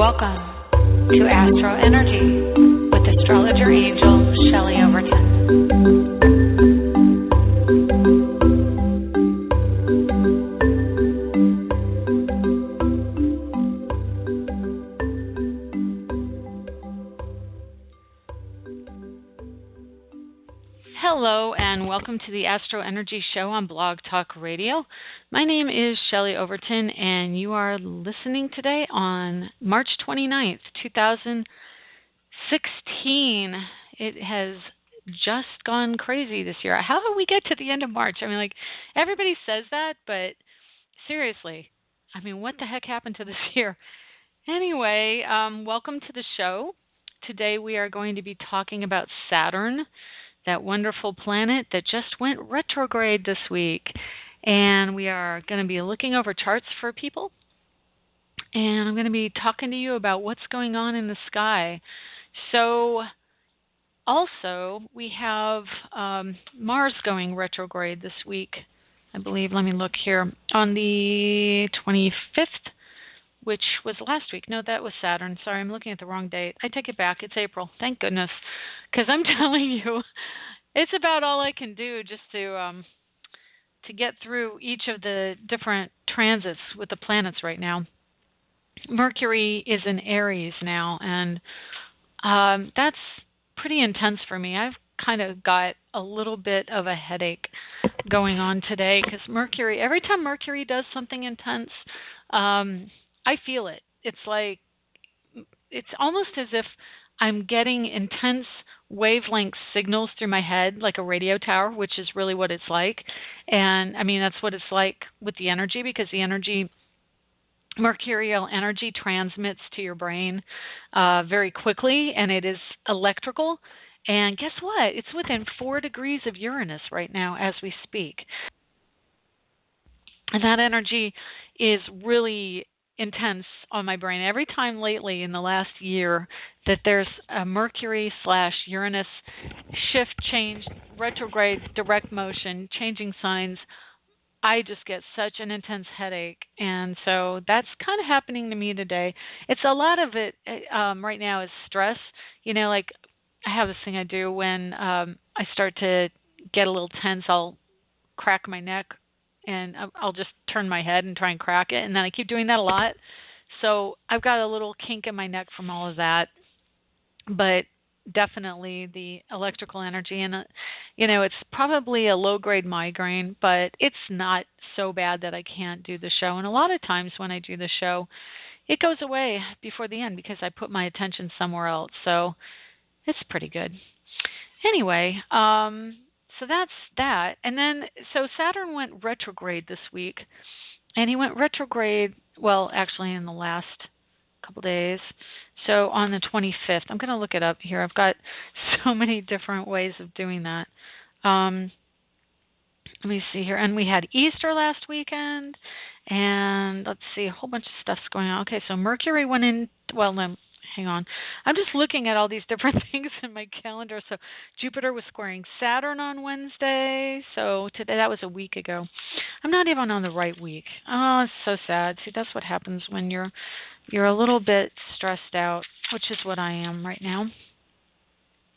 Welcome to AstroEnergy with Astrologer Angel Shelley Overton. Hello and welcome to the AstroEnergy Show on Blog Talk Radio. My name is Shelley Overton and you are listening today on March 29th, 2016. It has just gone crazy this year. How did we get to the end of March? I mean, like, everybody says that, but seriously, I mean, what the heck happened to this year? Anyway, welcome to the show. Today we are going to be talking about Saturn, that wonderful planet that just went retrograde this week. And we are going to be looking over charts for people. And I'm going to be talking to you about what's going on in the sky. So also we have Mars going retrograde this week, I believe. Let me look here. On the 25th, which was last week. No, that was Saturn. Sorry, I'm looking at the wrong date. I take it back. It's April. Thank goodness. Because I'm telling you, it's about all I can do just to get through each of the different transits with the planets right now. Mercury is in Aries now, and that's pretty intense for me. I've kind of got a little bit of a headache going on today because Mercury, every time Mercury does something intense, I feel it. It's like, it's almost as if I'm getting intense wavelength signals through my head, like a radio tower, which is really what it's like. And I mean, that's what it's like with the energy, because the energy, mercurial energy, transmits to your brain very quickly, and it is electrical. And guess what? It's within 4 degrees of Uranus right now as we speak. And that energy is really intense on my brain. Every time lately in the last year that there's a Mercury/Uranus shift, change, retrograde, direct motion, changing signs, I just get such an intense headache. And so that's kind of happening to me today. It's a lot of it right now is stress. You know, like I have this thing I do when I start to get a little tense, I'll crack my neck and I'll just turn my head and try and crack it. And then I keep doing that a lot. So I've got a little kink in my neck from all of that. But definitely the electrical energy. And, you know, it's probably a low-grade migraine, but it's not so bad that I can't do the show. And a lot of times when I do the show, it goes away before the end because I put my attention somewhere else. So it's pretty good. Anyway, so that's that. And then, so Saturn went retrograde this week. And he went retrograde, well, actually in the last couple days. So on the 25th. I'm going to look it up here. I've got so many different ways of doing that. Let me see here. And we had Easter last weekend. And let's see, a whole bunch of stuff's going on. Okay, so Mercury went in, well, no, hang on. I'm just looking at all these different things in my calendar. So Jupiter was squaring Saturn on Wednesday. So today, that was a week ago. I'm not even on the right week. Oh, it's so sad. See, that's what happens when you're a little bit stressed out, which is what I am right now.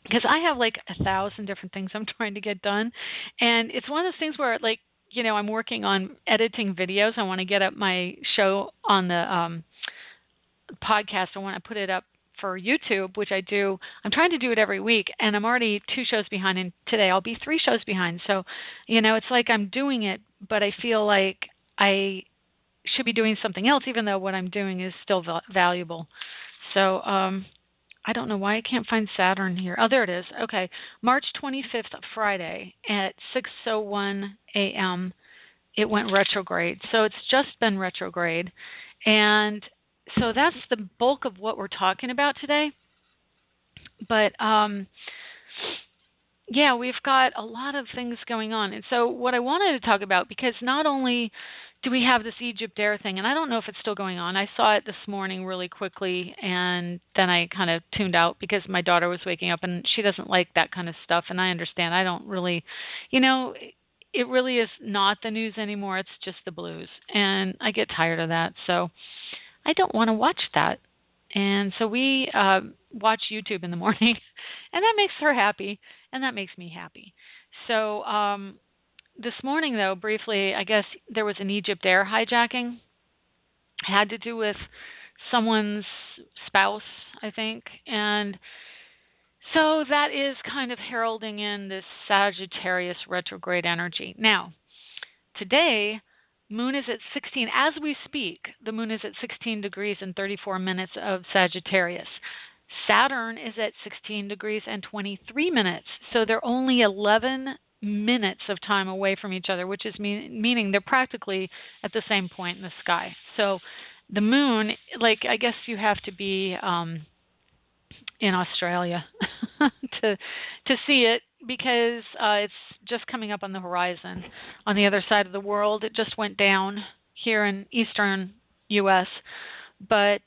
Because I have like 1,000 different things I'm trying to get done. And it's one of those things where, like, you know, I'm working on editing videos. I want to get up my show on the podcast. I want to put it up for YouTube, which I do. I'm trying to do it every week, and I'm already 2 shows behind, and today I'll be 3 shows behind. So, you know, it's like I'm doing it, but I feel like I should be doing something else, even though what I'm doing is still valuable. So I don't know why I can't find Saturn here. Oh, there it is. Okay, March 25th, Friday at 6:01 a.m. It went retrograde. So it's just been retrograde, and so that's the bulk of what we're talking about today. But yeah, we've got a lot of things going on. And so what I wanted to talk about, because not only do we have this Egypt Air thing, and I don't know if it's still going on. I saw it this morning really quickly, and then I kind of tuned out because my daughter was waking up, and she doesn't like that kind of stuff, and I understand. I don't really, you know, it really is not the news anymore. It's just the blues, and I get tired of that. So I don't want to watch that. And so we watch YouTube in the morning, and that makes her happy, and that makes me happy. So this morning, though, briefly, I guess there was an Egypt Air hijacking. Had to do with someone's spouse, I think. And so that is kind of heralding in this Sagittarius retrograde energy. Now, today, Moon is at 16. As we speak, the Moon is at 16 degrees and 34 minutes of Sagittarius. Saturn is at 16 degrees and 23 minutes. So they're only 11 minutes of time away from each other, which is meaning they're practically at the same point in the sky. So the Moon, like, I guess you have to be in Australia to see it, because it's just coming up on the horizon on the other side of the world. It just went down here in eastern U.S., but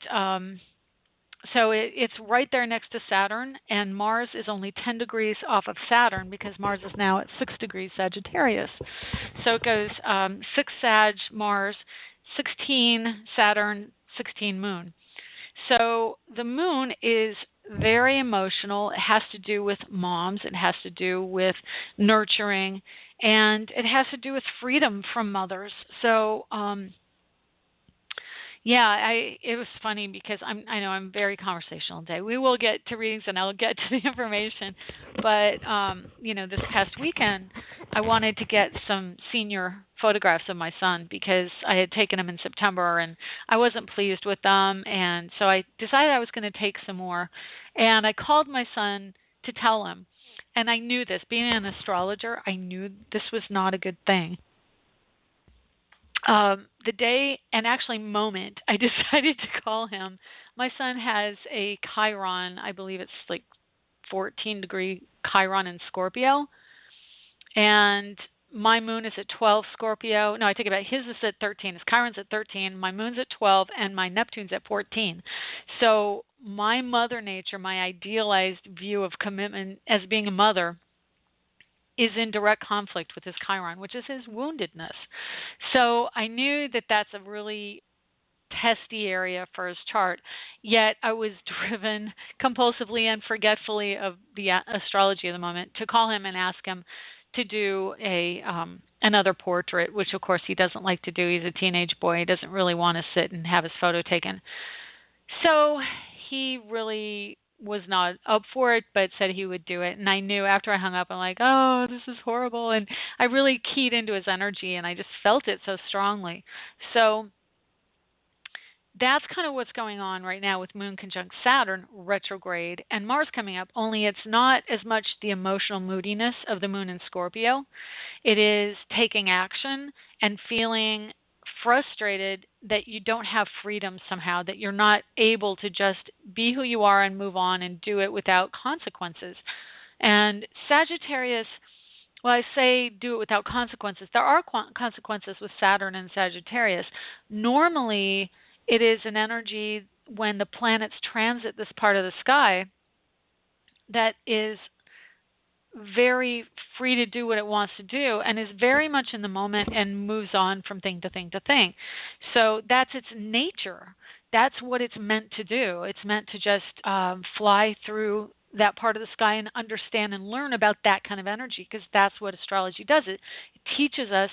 so it's right there next to Saturn, and Mars is only 10 degrees off of Saturn because Mars is now at 6 degrees Sagittarius. So it goes 6 Sag, Mars, 16 Saturn, 16 Moon. So the Moon is very emotional. It has to do with moms. It has to do with nurturing, and it has to do with freedom from mothers. So yeah, it was funny because I know I'm very conversational today. We will get to readings and I'll get to the information. But this past weekend I wanted to get some senior photographs of my son because I had taken them in September and I wasn't pleased with them, and so I decided I was going to take some more. And I called my son to tell him. And I knew this, being an astrologer, I knew this was not a good thing. The day and actually moment I decided to call him, my son has a Chiron, I believe it's like 14-degree Chiron in Scorpio, and my moon is at 12 Scorpio. No, I take it back. His is at 13. His Chiron's at 13. My moon's at 12, and my Neptune's at 14. So my mother nature, my idealized view of commitment as being a mother, is in direct conflict with his Chiron, which is his woundedness. So I knew that that's a really testy area for his chart, yet I was driven compulsively and forgetfully of the astrology of the moment to call him and ask him to do another portrait, which of course he doesn't like to do. He's a teenage boy. He doesn't really want to sit and have his photo taken. So he really was not up for it, but said he would do it. And I knew after I hung up, I'm like, oh, this is horrible. And I really keyed into his energy, and I just felt it so strongly. So that's kind of what's going on right now with Moon conjunct Saturn retrograde and Mars coming up, only it's not as much the emotional moodiness of the Moon in Scorpio. It is taking action and feeling frustrated that you don't have freedom somehow, that you're not able to just be who you are and move on and do it without consequences. And Sagittarius, well, I say do it without consequences. There are consequences with Saturn and Sagittarius. Normally, it is an energy when the planets transit this part of the sky that is very free to do what it wants to do and is very much in the moment and moves on from thing to thing to thing. So that's its nature. That's what it's meant to do. It's meant to just fly through that part of the sky and understand and learn about that kind of energy, because that's what astrology does. It teaches us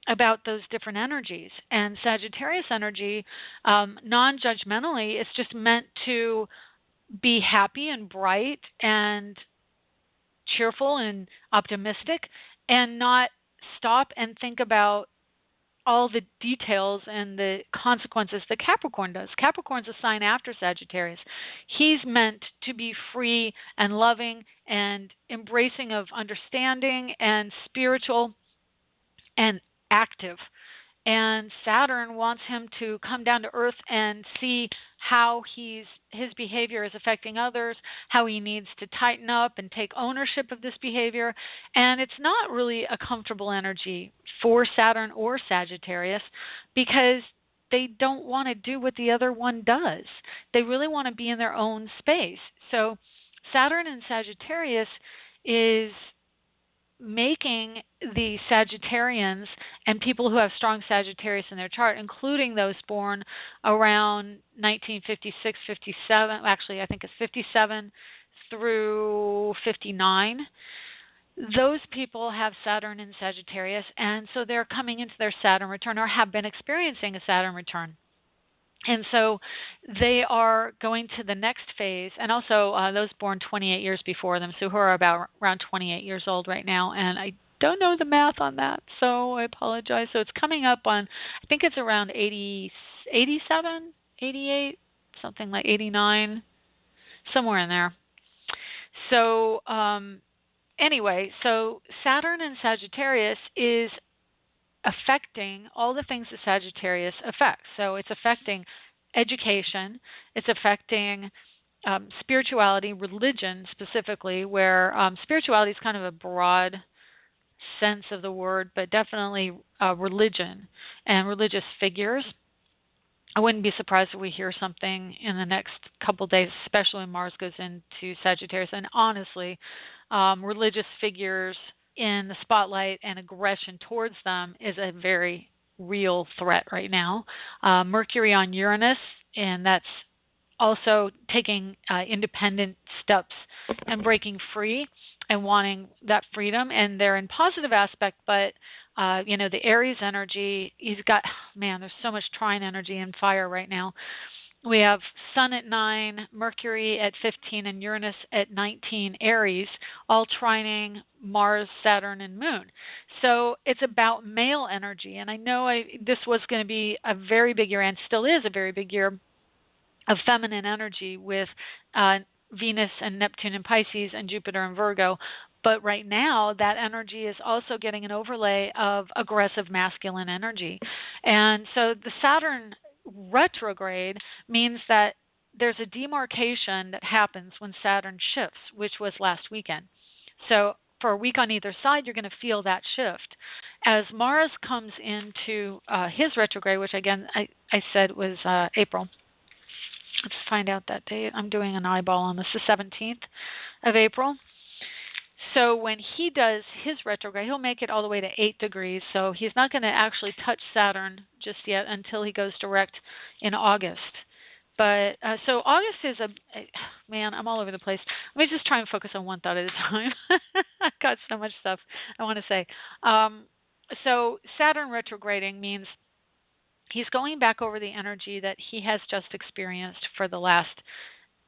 about those different energies. And Sagittarius energy, non-judgmentally, it's just meant to be happy and bright and cheerful and optimistic, and not stop and think about all the details and the consequences that Capricorn does. Capricorn's a sign after Sagittarius. He's meant to be free and loving and embracing of understanding and spiritual and active. And Saturn wants him to come down to earth and see how his behavior is affecting others, how he needs to tighten up and take ownership of this behavior. And it's not really a comfortable energy for Saturn or Sagittarius, because they don't want to do what the other one does. They really want to be in their own space. So Saturn and Sagittarius is making the Sagittarians and people who have strong Sagittarius in their chart, including those born around 1956, 57, actually I think it's 57 through 59, those people have Saturn in Sagittarius, and so they're coming into their Saturn return or have been experiencing a Saturn return. And so they are going to the next phase, and also those born 28 years before them, so who are about around 28 years old right now, and I don't know the math on that, so I apologize. So it's coming up on, I think it's around 80, 87, 88, something like 89, somewhere in there. So anyway, so Saturn in Sagittarius is affecting all the things that Sagittarius affects. So it's affecting education, it's affecting spirituality, religion specifically, where spirituality is kind of a broad sense of the word, but definitely religion and religious figures. I wouldn't be surprised if we hear something in the next couple of days, especially when Mars goes into Sagittarius. And honestly, religious figures in the spotlight and aggression towards them is a very real threat right now. Mercury on Uranus, and that's also taking independent steps and breaking free and wanting that freedom. And they're in positive aspect, but the Aries energy, he's got, man, there's so much trine energy and fire right now. We have Sun at 9, Mercury at 15, and Uranus at 19, Aries, all trining Mars, Saturn, and Moon. So it's about male energy. And I know this was going to be a very big year, and still is a very big year, of feminine energy with Venus and Neptune in Pisces and Jupiter in Virgo. But right now, that energy is also getting an overlay of aggressive masculine energy. And so the Saturn retrograde means that there's a demarcation that happens when Saturn shifts, which was last weekend. So for a week on either side, you're going to feel that shift. As Mars comes into his retrograde, which again I said was April. Let's find out that date. I'm doing an eyeball on this, the 17th of April. So when he does his retrograde, he'll make it all the way to 8 degrees. So he's not going to actually touch Saturn just yet until he goes direct in August. But so August is man, I'm all over the place. Let me just try and focus on one thought at a time. I've got so much stuff I want to say. So Saturn retrograding means he's going back over the energy that he has just experienced for the last,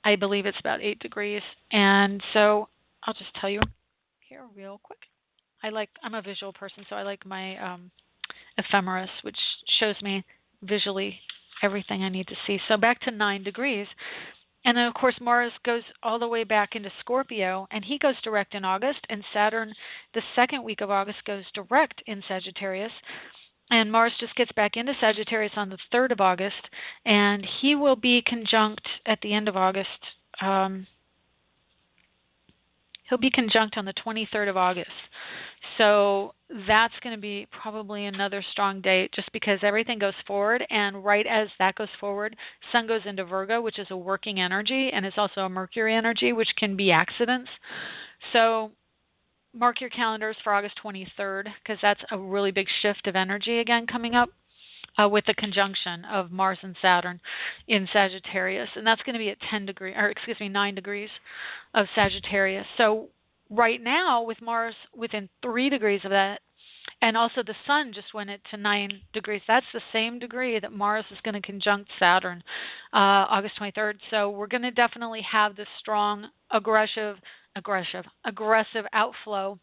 I believe it's about 8 degrees. And so I'll just tell you here real quick. I'm a visual person, so I like my ephemeris, which shows me visually everything I need to see. So back to 9 degrees. And then, of course, Mars goes all the way back into Scorpio, and he goes direct in August. And Saturn, the second week of August, goes direct in Sagittarius. And Mars just gets back into Sagittarius on the 3rd of August, and he will be conjunct at the end of August. He'll be conjunct on the 23rd of August. So that's going to be probably another strong date just because everything goes forward. And right as that goes forward, Sun goes into Virgo, which is a working energy, and it's also a Mercury energy, which can be accidents. So mark your calendars for August 23rd because that's a really big shift of energy again coming up with the conjunction of Mars and Saturn in Sagittarius. And that's going to be at 9 degrees of Sagittarius. So right now with Mars within 3 degrees of that, and also the Sun just went to 9 degrees. That's the same degree that Mars is going to conjunct Saturn August 23rd. So we're going to definitely have this strong, aggressive outflow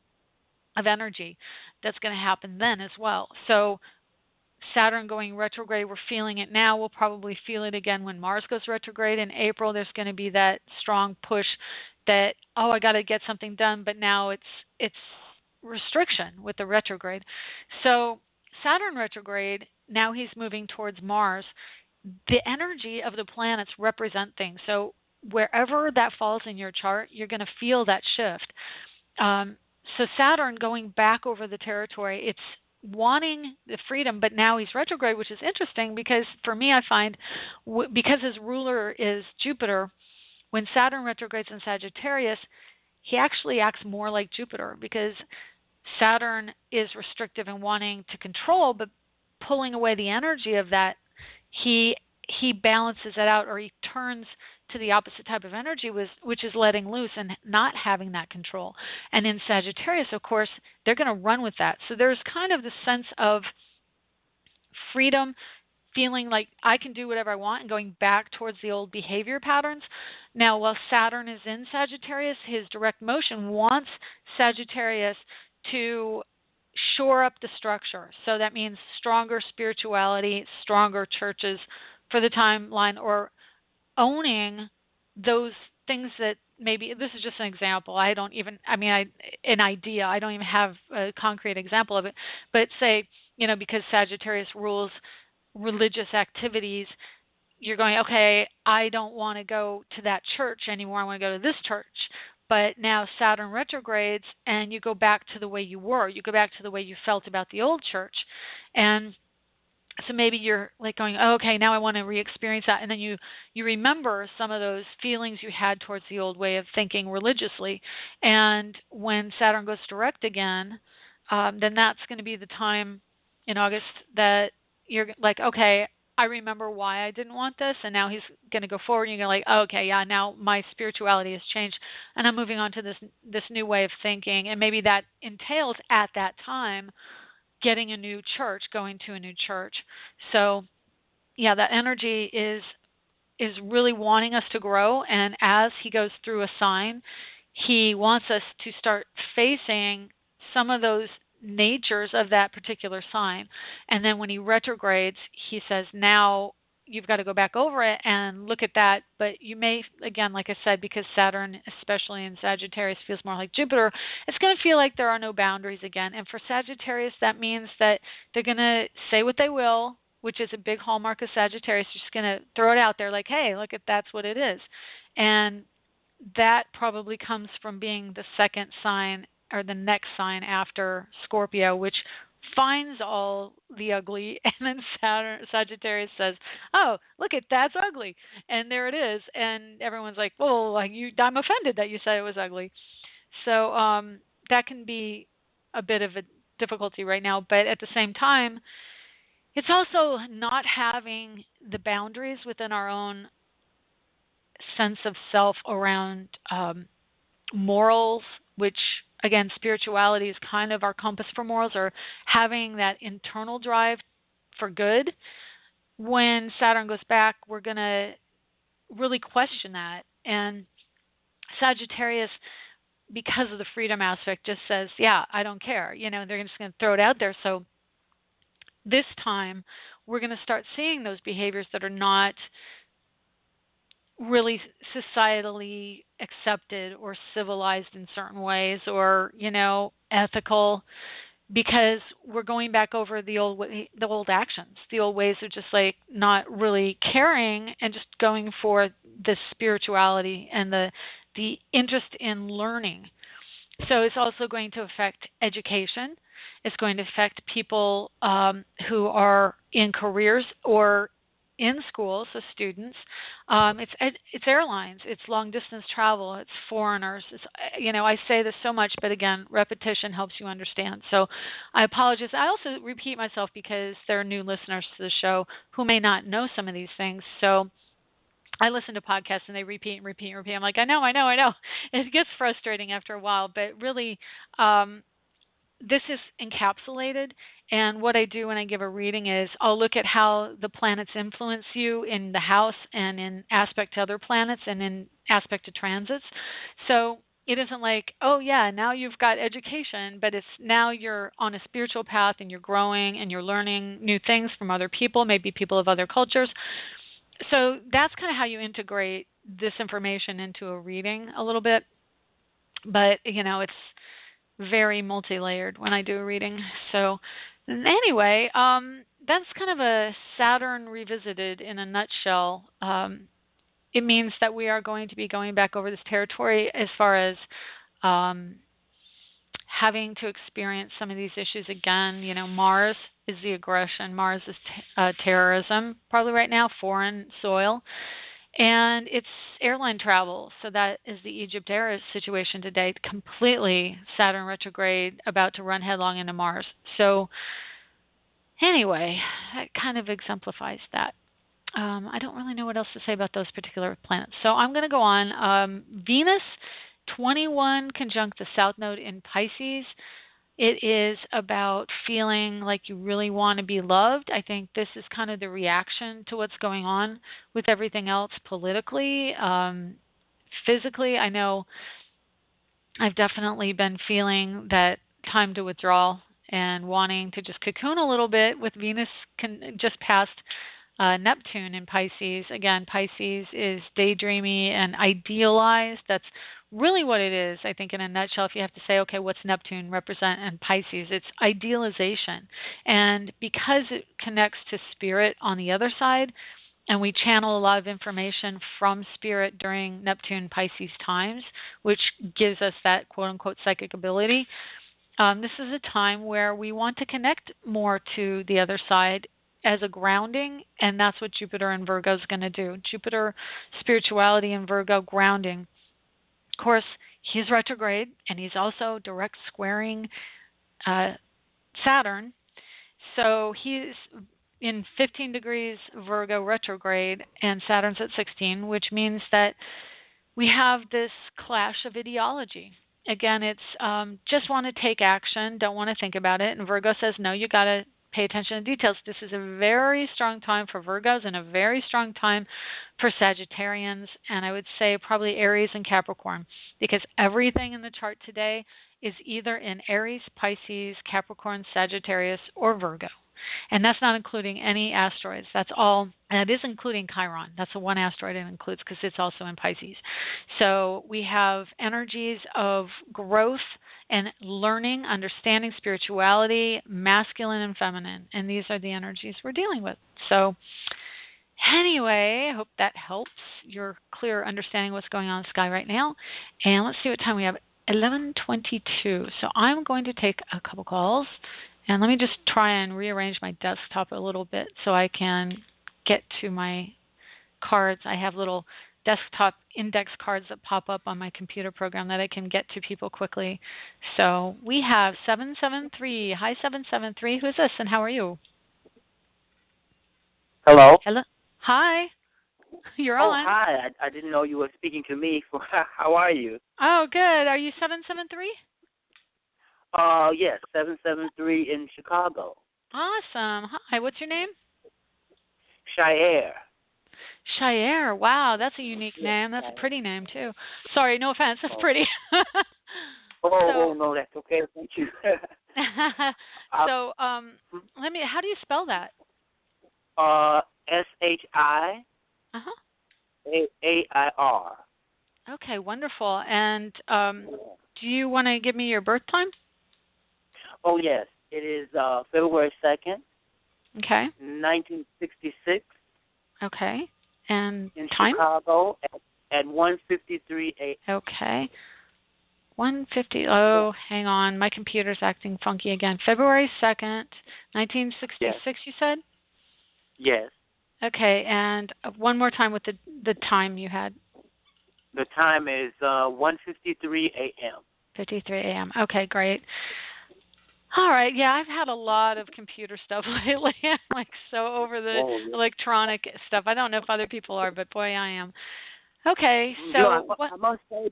of energy that's going to happen then as well. So Saturn going retrograde, we're feeling it now. We'll probably feel it again when Mars goes retrograde in April. There's going to be that strong push that, I got to get something done, but now it's restriction with the retrograde. So Saturn retrograde, now he's moving towards Mars. The energy of the planets represent things. So wherever that falls in your chart, you're going to feel that shift. So Saturn going back over the territory, it's wanting the freedom, but now he's retrograde, which is interesting because for me, I find because his ruler is Jupiter, when Saturn retrogrades in Sagittarius, he actually acts more like Jupiter because Saturn is restrictive and wanting to control, but pulling away the energy of that, he balances it out, or he turns to the opposite type of energy, which is letting loose and not having that control. And in Sagittarius, of course, they're going to run with that. So there's kind of the sense of freedom, feeling like I can do whatever I want and going back towards the old behavior patterns. Now, while Saturn is in Sagittarius, his direct motion wants Sagittarius to shore up the structure. So that means stronger spirituality, stronger churches for the timeline, or owning those things that maybe, this is just an example. I don't even, I mean, an idea. I don't even have a concrete example of it. But say, because Sagittarius rules religious activities, you're going, okay, I don't want to go to that church anymore. I want to go to this church. But now Saturn retrogrades and you go back to the way you were. You go back to the way you felt about the old church. And so maybe you're like going, oh, okay, now I want to re-experience that. And then you remember some of those feelings you had towards the old way of thinking religiously. And when Saturn goes direct again, then that's going to be the time in August that you're like, okay, I remember why I didn't want this, and now he's going to go forward, and you're like, oh, okay, yeah, now my spirituality has changed, and I'm moving on to this new way of thinking, and maybe that entails at that time getting a new church, going to a new church. So, yeah, that energy is really wanting us to grow, and as he goes through a sign, he wants us to start facing some of those natures of that particular sign. And then when he retrogrades, he says, now you've got to go back over it and look at that. But you may, again, like I said, because Saturn, especially in Sagittarius, feels more like Jupiter, it's going to feel like there are no boundaries again. And for Sagittarius, that means that they're going to say what they will, which is a big hallmark of Sagittarius. You're just going to throw it out there like, hey, look, that's what it is. And that probably comes from being the second sign or the next sign after Scorpio, which finds all the ugly, and then Sagittarius says, oh, look, that's ugly, and there it is, and everyone's like, well, like I'm offended that you said it was ugly. So that can be a bit of a difficulty right now, but at the same time, it's also not having the boundaries within our own sense of self around morals, which, again, spirituality is kind of our compass for morals, or having that internal drive for good. When Saturn goes back, we're going to really question that. And Sagittarius, because of the freedom aspect, just says, yeah, I don't care. They're just going to throw it out there. So this time, we're going to start seeing those behaviors that are not really societally accepted or civilized in certain ways, or ethical, because we're going back over the old actions, the old ways of just like not really caring and just going for the spirituality and the interest in learning. So it's also going to affect education. It's going to affect people who are in careers or in schools, so students. It's airlines, it's long distance travel, it's foreigners. It's, I say this so much, but again, repetition helps you understand. So I apologize. I also repeat myself because there are new listeners to the show who may not know some of these things. So I listen to podcasts and they repeat and repeat and repeat. I'm like, I know. It gets frustrating after a while, but really, this is encapsulated, and what I do when I give a reading is I'll look at how the planets influence you in the house and in aspect to other planets and in aspect to transits. So it isn't like, oh yeah, now you've got education, but it's now you're on a spiritual path and you're growing and you're learning new things from other people, maybe people of other cultures. So that's kind of how you integrate this information into a reading a little bit. But, it's very multi-layered when I do a reading. So anyway, that's kind of a Saturn revisited in a nutshell. It means that we are going to be going back over this territory as far as having to experience some of these issues again. Mars is the aggression. Mars is terrorism, probably right now, foreign soil. And it's airline travel. So that is the Egypt Air situation today, completely Saturn retrograde, about to run headlong into Mars. So anyway, that kind of exemplifies that. I don't really know what else to say about those particular planets. So I'm going to go on. Venus 21 conjunct the South Node in Pisces. It is about feeling like you really want to be loved. I think this is kind of the reaction to what's going on with everything else politically. Physically, I know I've definitely been feeling that time to withdraw and wanting to just cocoon a little bit with Venus just past Neptune in Pisces. Again, Pisces is daydreamy and idealized. That's really what it is, I think, in a nutshell. If you have to say, okay, what's Neptune represent in Pisces? It's idealization. And because it connects to spirit on the other side, and we channel a lot of information from spirit during Neptune Pisces times, which gives us that quote-unquote psychic ability. This is a time where we want to connect more to the other side as a grounding, and that's what Jupiter in Virgo is going to do. Jupiter, spirituality, and Virgo, grounding. Of course, he's retrograde, and he's also direct squaring Saturn. So he's in 15 degrees Virgo retrograde, and Saturn's at 16, which means that we have this clash of ideology. Again, it's just want to take action, don't want to think about it. And Virgo says, no, you got to pay attention to details. This is a very strong time for Virgos and a very strong time for Sagittarians, and I would say probably Aries and Capricorn, because everything in the chart today is either in Aries, Pisces, Capricorn, Sagittarius, or Virgo. And that's not including any asteroids. That's all. And it is including Chiron. That's the one asteroid it includes because it's also in Pisces. So we have energies of growth and learning, understanding spirituality, masculine and feminine. And these are the energies we're dealing with. So anyway, I hope that helps your clear understanding of what's going on in the sky right now. And let's see what time we have. 11:22. So I'm going to take a couple calls. And let me just try and rearrange my desktop a little bit so I can get to my cards. I have little desktop index cards that pop up on my computer program that I can get to people quickly. So we have 773. Hi, 773. Who's this and how are you? Hello. Hello. Hi. You're Oh, on. hi. I didn't know you were speaking to me. How are you? Oh, good. Are you 773? Yes, 773 in Chicago. Awesome. Hi, what's your name? Shire. Shire. Wow, that's a unique name. That's a pretty name, too. Sorry, no offense. That's pretty. No, that's okay. Thank you. So, let me, how do you spell that? SHIAIR. Okay, wonderful. And do you want to give me your birth time? Oh, yes. It is February 2nd, Okay. 1966. Okay. And in time? Chicago at 1:53 a.m. Okay. 1:50. Oh, hang on. My computer's acting funky again. February 2nd, 1966, yes. You said? Yes. Okay, and one more time with the time you had. The time is 1:53 a.m. 53 a.m. Okay, great. All right, yeah, I've had a lot of computer stuff lately. I'm like so over the electronic stuff. I don't know if other people are, but boy, I am. Okay, so I must say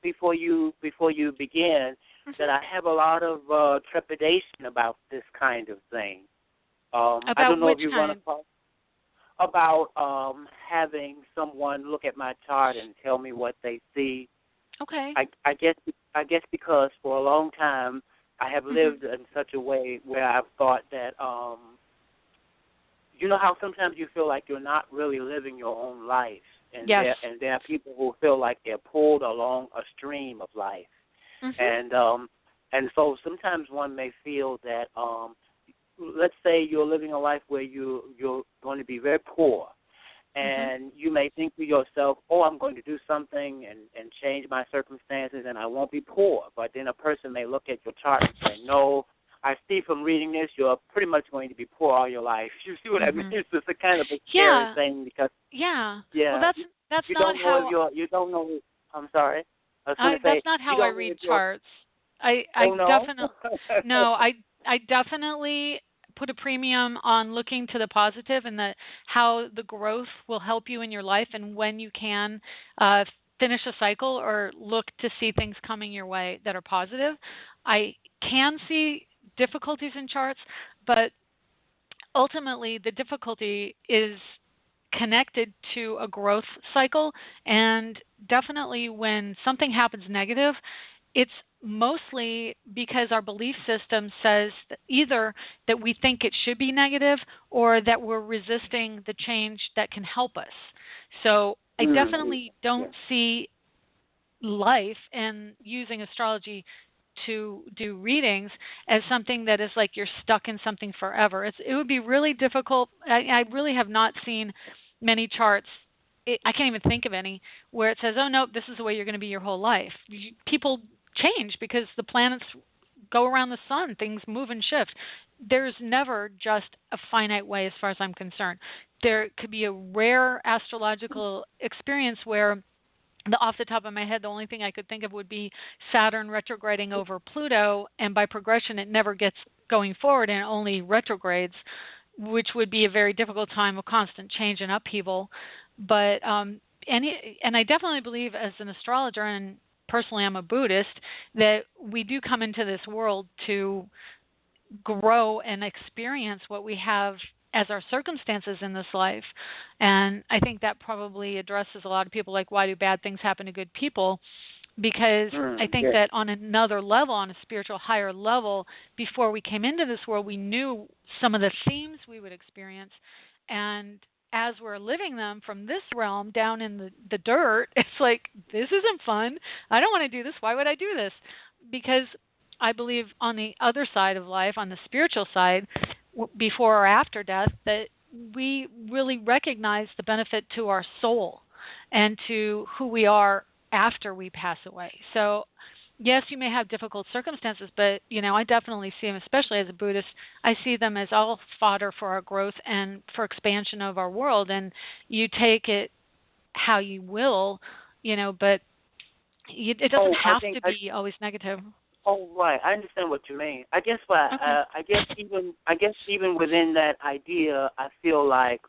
before you begin that I have a lot of trepidation about this kind of thing. About I don't know which if you kind? want to talk about having someone look at my chart and tell me what they see. Okay. I guess because for a long time I have lived in such a way where I've thought that you know how sometimes you feel like you're not really living your own life, and yes. there are people who feel like they're pulled along a stream of life, and so sometimes one may feel that let's say you're living a life where you're going to be very poor, and you may think to yourself, oh, I'm going to do something and change my circumstances and I won't be poor. But then a person may look at your chart and say, no, I see from reading this you're pretty much going to be poor all your life. You see what I mean? It's just a kind of a scary thing because... Yeah. Well, that's you not don't know if how you don't know. I'm sorry. I was going to say that's not you how I don't know read if you're. charts. I Oh no. definitely no, I definitely put a premium on looking to the positive and how the growth will help you in your life and when you can finish a cycle or look to see things coming your way that are positive. I can see difficulties in charts, but ultimately the difficulty is connected to a growth cycle, and definitely when something happens negative, it's mostly because our belief system says that either that we think it should be negative or that we're resisting the change that can help us. So I definitely Yeah. don't see life and using astrology to do readings as something that is like you're stuck in something forever. It would be really difficult. I really have not seen many charts. I can't even think of any where it says, "Oh no, this is the way you're going to be your whole life." People change because the planets go around the sun. Things move and shift. There's never just a finite way, as far as I'm concerned. There could be a rare astrological experience where off the top of my head, the only thing I could think of would be Saturn retrograding over Pluto, and by progression, it never gets going forward and only retrogrades, which would be a very difficult time of constant change and upheaval. But and I definitely believe, as an astrologer, and personally I'm a Buddhist, that we do come into this world to grow and experience what we have as our circumstances in this life. And I think that probably addresses a lot of people, like, why do bad things happen to good people? Because I think Yeah. that on another level, on a spiritual higher level, before we came into this world, we knew some of the themes we would experience. And as we're living them from this realm down in the dirt, it's like, this isn't fun. I don't want to do this. Why would I do this? Because I believe on the other side of life, on the spiritual side, before or after death, that we really recognize the benefit to our soul and to who we are after we pass away. So, yes, you may have difficult circumstances, but I definitely see them, especially as a Buddhist. I see them as all fodder for our growth and for expansion of our world. And you take it how you will, but it doesn't have to be always negative. Oh, right. I understand what you mean. I guess what Okay. I guess even within that idea, I feel like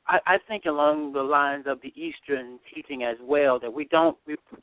I think along the lines of the Eastern teaching as well, that we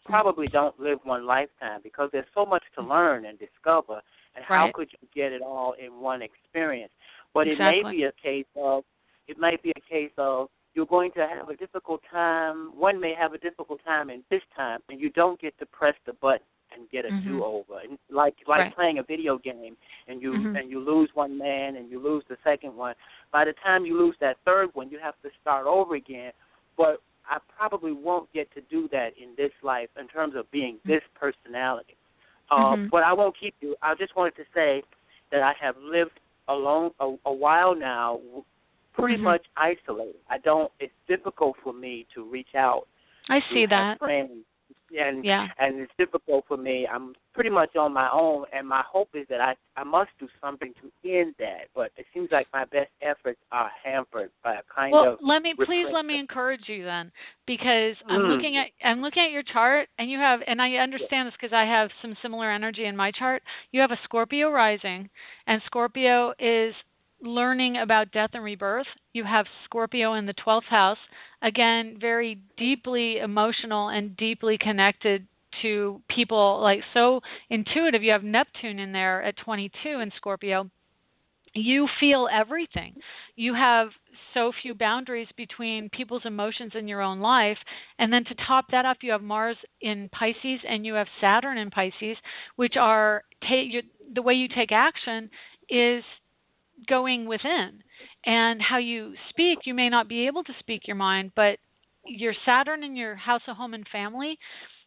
probably don't live one lifetime because there's so much to learn and discover, and how Right. could you get it all in one experience? But Exactly. it might be a case of you're going to have a difficult time. One may have a difficult time in this time, and you don't get to press the button and get a do-over. And like Right. playing a video game, and Mhm. you lose one man and you lose the second one. By the time you lose that third one, you have to start over again. But I probably won't get to do that in this life in terms of being this personality. But I won't keep you. I just wanted to say that I have lived alone a while now, pretty much isolated. It's difficult for me to reach out I to see have that. friends, and Yeah. it's difficult for me. I'm pretty much on my own, and my hope is that I must do something to end that. But it seems like my best efforts are hampered by a kind Well, of let me repression. encourage you then, because I'm looking at your chart, and you have, and I understand this because I have some similar energy in my chart. You have a Scorpio rising, and Scorpio is learning about death and rebirth. You have Scorpio in the 12th house, again, very deeply emotional and deeply connected to people, like so intuitive. You have Neptune in there at 22 in Scorpio. You feel everything. You have so few boundaries between people's emotions in your own life. And then to top that up, you have Mars in Pisces and you have Saturn in Pisces, which are the way you take action is going within. And how you speak, you may not be able to speak your mind, but your Saturn in your house of home and family,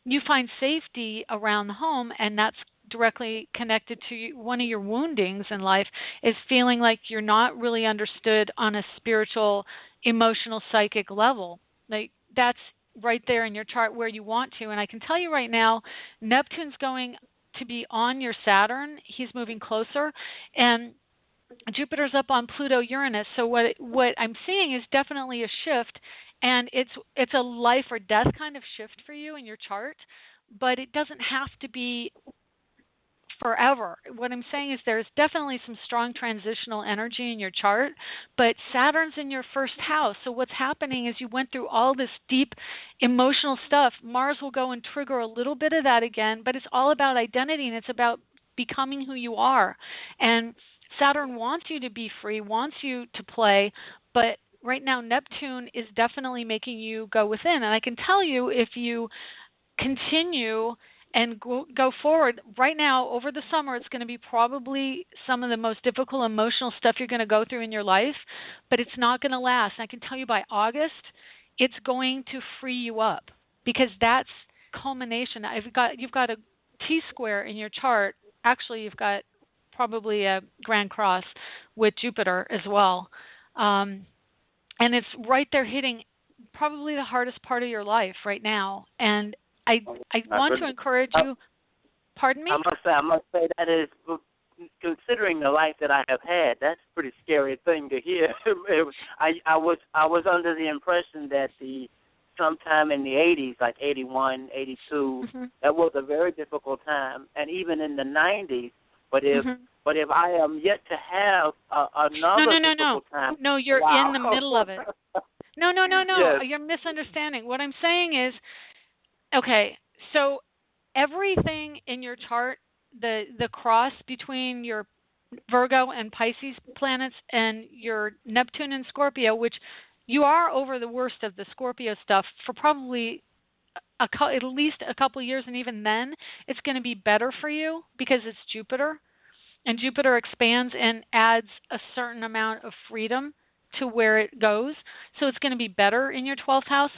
you find safety around the home, and that's directly connected to one of your woundings in life, is feeling like you're not really understood on a spiritual, emotional, psychic level. Like, that's right there in your chart where you want to. And I can tell you right now, Neptune's going to be on your Saturn. He's moving closer, and Jupiter's up on Pluto Uranus. So what I'm seeing is definitely a shift, and it's a life or death kind of shift for you in your chart, but it doesn't have to be forever. What I'm saying is there's definitely some strong transitional energy in your chart, but Saturn's in your first house. So what's happening is you went through all this deep emotional stuff. Mars will go and trigger a little bit of that again, but it's all about identity, and it's about becoming who you are. And Saturn wants you to be free, wants you to play, but right now Neptune is definitely making you go within. And I can tell you, if you continue and go forward, right now over the summer it's going to be probably some of the most difficult emotional stuff you're going to go through in your life, but it's not going to last. And I can tell you by August it's going to free you up, because that's culmination. You've got a T square in your chart. Actually, you've got probably a Grand Cross with Jupiter as well. And it's right there hitting probably the hardest part of your life right now. And I want to encourage you. Pardon me? I must say that is, considering the life that I have had, that's a pretty scary thing to hear. I was under the impression that sometime in the 80s, like 81, 82, that was a very difficult time, and even in the 90s. But if I am yet to have another difficult time, no, you're wow. in the middle of it. No. Yes. You're misunderstanding. What I'm saying is, okay, so everything in your chart, the cross between your Virgo and Pisces planets and your Neptune and Scorpio, which you are over the worst of the Scorpio stuff for probably at least a couple of years, and even then it's going to be better for you because it's Jupiter, and Jupiter expands and adds a certain amount of freedom to where it goes. So it's going to be better in your 12th house.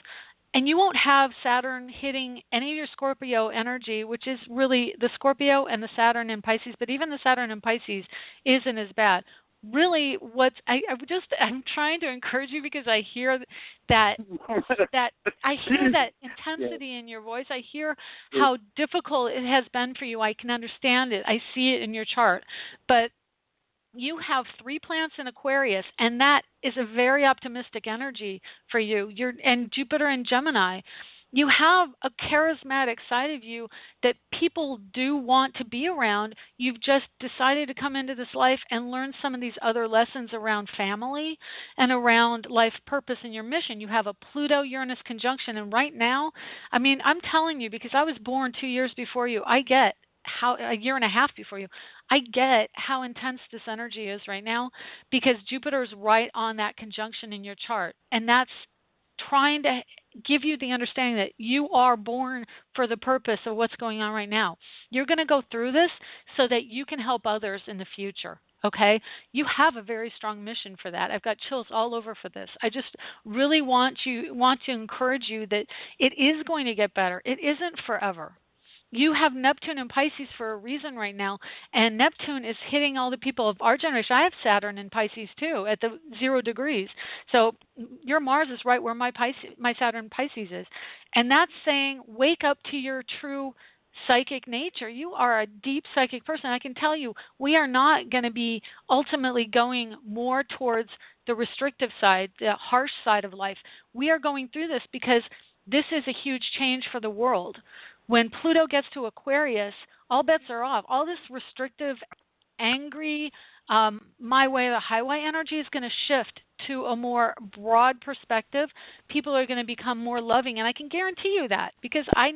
And you won't have Saturn hitting any of your Scorpio energy, which is really the Scorpio and the Saturn in Pisces, but even the Saturn in Pisces isn't as bad. Really, I'm trying to encourage you, because I hear that I hear that intensity in your voice. I hear how difficult it has been for you. I can understand it. I see it in your chart. But you have 3 planets in Aquarius, and that is a very optimistic energy for you. And Jupiter in Gemini. You have a charismatic side of you that people do want to be around. You've just decided to come into this life and learn some of these other lessons around family and around life purpose and your mission. You have a Pluto-Uranus conjunction, and right now, I mean, I'm telling you, because I was born 2 years before you, I get a year and a half before you, I get how intense this energy is right now, because Jupiter's right on that conjunction in your chart, and that's trying to give you the understanding that you are born for the purpose of what's going on right now. You're going to go through this so that you can help others in the future. Okay? You have a very strong mission for that. I've got chills all over for this. I just really want to encourage you that it is going to get better. It isn't forever. You have Neptune in Pisces for a reason right now, and Neptune is hitting all the people of our generation. I have Saturn in Pisces too, at the 0 degrees. So your Mars is right where my Saturn Pisces is, and that's saying wake up to your true psychic nature. You are a deep psychic person. I can tell you, we are not going to be ultimately going more towards the restrictive side, the harsh side of life. We are going through this because this is a huge change for the world. When Pluto gets to Aquarius, all bets are off. All this restrictive, angry, my way or the highway energy is going to shift to a more broad perspective. People are going to become more loving, and I can guarantee you that, because I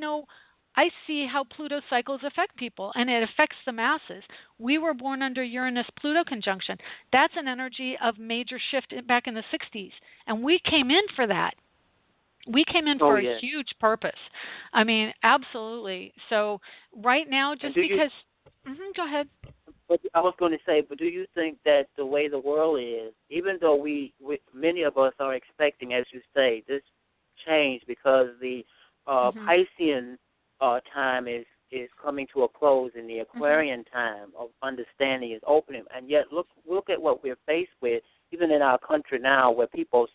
see how Pluto cycles affect people, and it affects the masses. We were born under Uranus-Pluto conjunction. That's an energy of major shift back in the 60s, and we came in for that. We came in for a huge purpose. I mean, absolutely. So right now, just because... go ahead. But I was going to say, but do you think that the way the world is, even though we many of us are expecting, as you say, this change because the Piscean time is coming to a close, and the Aquarian time of understanding is opening, and yet look at what we're faced with, even in our country now, where people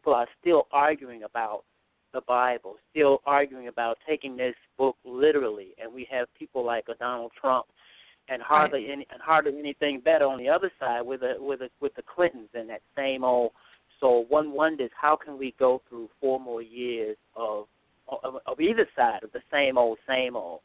are still arguing about the Bible, still arguing about taking this book literally, and we have people like Donald Trump and hardly anything better on the other side with the Clintons and that same old. So one wonders, how can we go through 4 more years of either side of the same old, same old?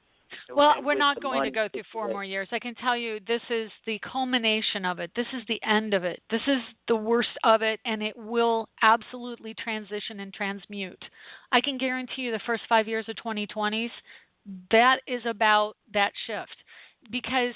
Well, we're not going to go through 4 more years. I can tell you this is the culmination of it. This is the end of it. This is the worst of it, and it will absolutely transition and transmute. I can guarantee you the first 5 years of 2020s, that is about that shift. Because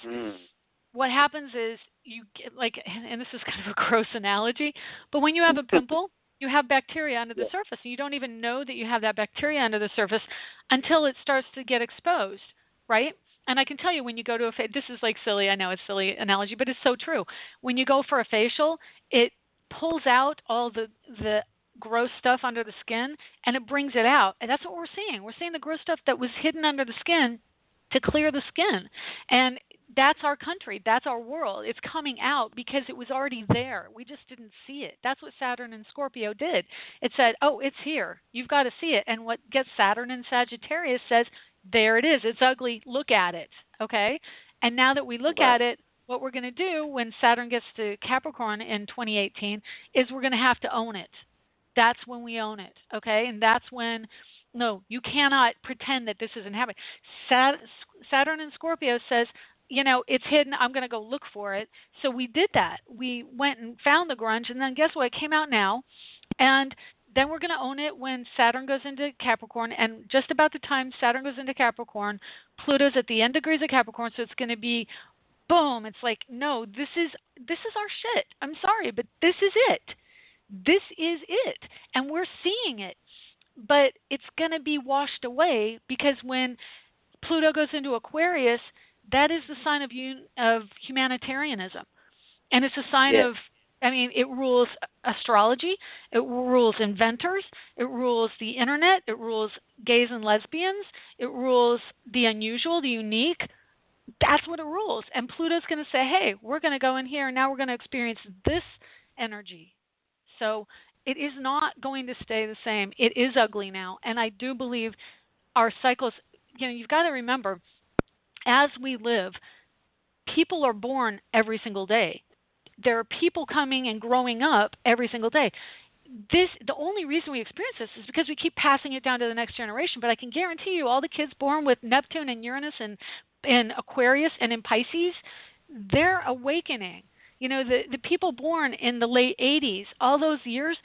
what happens is you get, like, and this is kind of a gross analogy, but when you have a pimple, you have bacteria under the surface, and you don't even know that you have that bacteria under the surface until it starts to get exposed, right? And I can tell you when you go to this is like silly, I know it's a silly analogy, but it's so true. When you go for a facial, it pulls out all the gross stuff under the skin, and it brings it out. And that's what we're seeing. We're seeing the gross stuff that was hidden under the skin to clear the skin. And that's our country. That's our world. It's coming out because it was already there. We just didn't see it. That's what Saturn and Scorpio did. It said, oh, it's here. You've got to see it. And what gets Saturn and Sagittarius says, there it is. It's ugly. Look at it. Okay? And now that we look at it, what we're going to do when Saturn gets to Capricorn in 2018 is we're going to have to own it. That's when we own it. Okay? And that's when, no, you cannot pretend that this isn't happening. Saturn and Scorpio says, you know, it's hidden. I'm going to go look for it. So we did that. We went and found the grunge, and then guess what? It came out now. And then we're going to own it when Saturn goes into Capricorn. And just about the time Saturn goes into Capricorn, Pluto's at the end degrees of Capricorn, so it's going to be boom. It's like, no, this is our shit. I'm sorry, but this is it. This is it. And we're seeing it. But it's going to be washed away because when Pluto goes into Aquarius, that is the sign of humanitarianism. And it's a sign of, I mean, it rules astrology, it rules inventors, it rules the internet, it rules gays and lesbians, it rules the unusual, the unique. That's what it rules. And Pluto's going to say, hey, we're going to go in here and now we're going to experience this energy. So it is not going to stay the same. It is ugly now. And I do believe our cycles, you know, you've got to remember, as we live, people are born every single day. There are people coming and growing up every single day. The only reason we experience this is because we keep passing it down to the next generation. But I can guarantee you all the kids born with Neptune and Uranus and Aquarius and in Pisces, they're awakening. You know, the people born in the late 80s, all those years,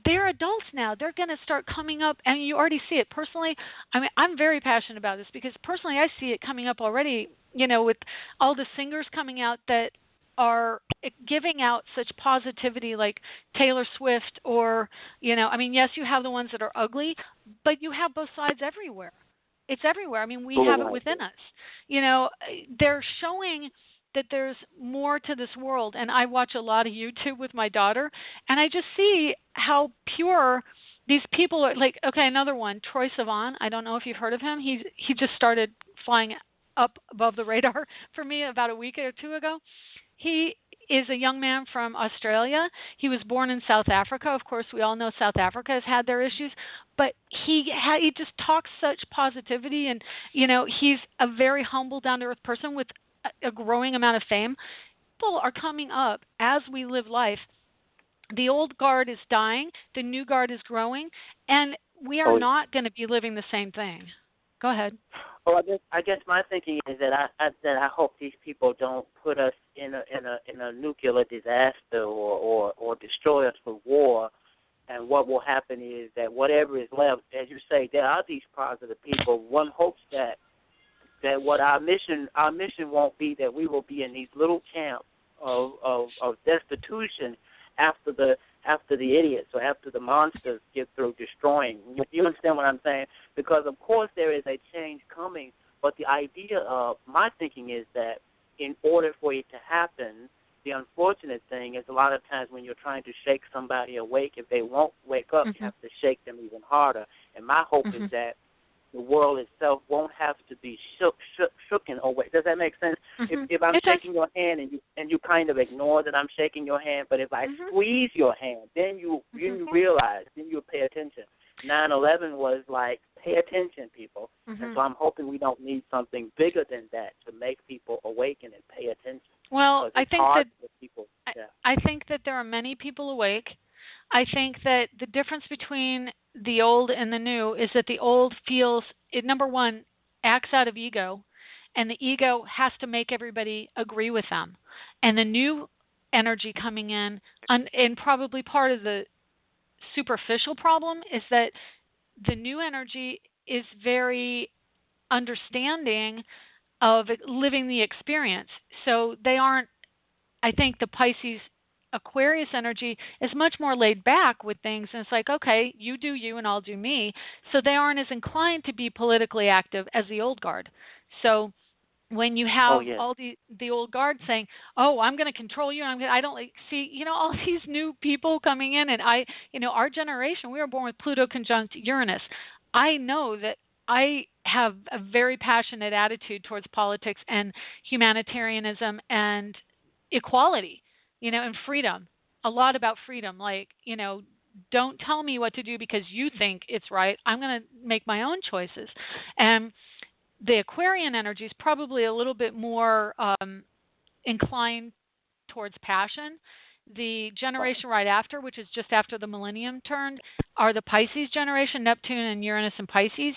they're adults now. They're going to start coming up, and you already see it. Personally, I mean, I'm very passionate about this because personally I see it coming up already, you know, with all the singers coming out that are giving out such positivity like Taylor Swift or, you know, I mean, yes, you have the ones that are ugly, but you have both sides everywhere. It's everywhere. I mean, we have it within us. You know, they're showing that there's more to this world. And I watch a lot of YouTube with my daughter, and I just see how pure these people are. Like, okay, another one, Troye Sivan. I don't know if you've heard of him. He just started flying up above the radar for me about a week or two ago. He is a young man from Australia. He was born in South Africa. Of course, we all know South Africa has had their issues, but he just talks such positivity, and, you know, he's a very humble, down-to-earth person with a growing amount of fame. People are coming up as we live life. The old guard is dying, the new guard is growing, and we are not going to be living the same thing. Go ahead. Well, I guess my thinking is that I hope these people don't put us in a nuclear disaster or destroy us with war. And what will happen is that whatever is left, as you say, there are these positive people. One hopes that what our mission won't be that we will be in these little camps of destitution after the idiots or after the monsters get through destroying. You understand what I'm saying? Because of course there is a change coming, but the idea of my thinking is that in order for it to happen, the unfortunate thing is a lot of times when you're trying to shake somebody awake, if they won't wake up, you have to shake them even harder. And my hope is that the world itself won't have to be shooken away. Does that make sense? If I'm shaking your hand and you kind of ignore that I'm shaking your hand, but if I squeeze your hand, then you realize, then you pay attention. 9/11 was like, pay attention, people. And so I'm hoping we don't need something bigger than that to make people awaken and pay attention. Well, I think that people, I think that there are many people awake. I think that the difference between the old and the new is that the old feels it, number one, acts out of ego, and the ego has to make everybody agree with them. And the new energy coming in, and probably part of the superficial problem is that the new energy is very understanding of living the experience. So they aren't, I think the Pisces Aquarius energy is much more laid back with things, and it's like, okay, you do you and I'll do me. So they aren't as inclined to be politically active as the old guard. So when you have all the old guard saying, "Oh, I'm going to control you," I don't like see, all these new people coming in, and our generation, we were born with Pluto conjunct Uranus. I know that I have a very passionate attitude towards politics and humanitarianism and equality, and freedom. A lot about freedom, like, don't tell me what to do because you think it's right. I'm going to make my own choices. And the Aquarian energy is probably a little bit more inclined towards passion. The generation right after, which is just after the millennium turned, are the Pisces generation, Neptune and Uranus and Pisces.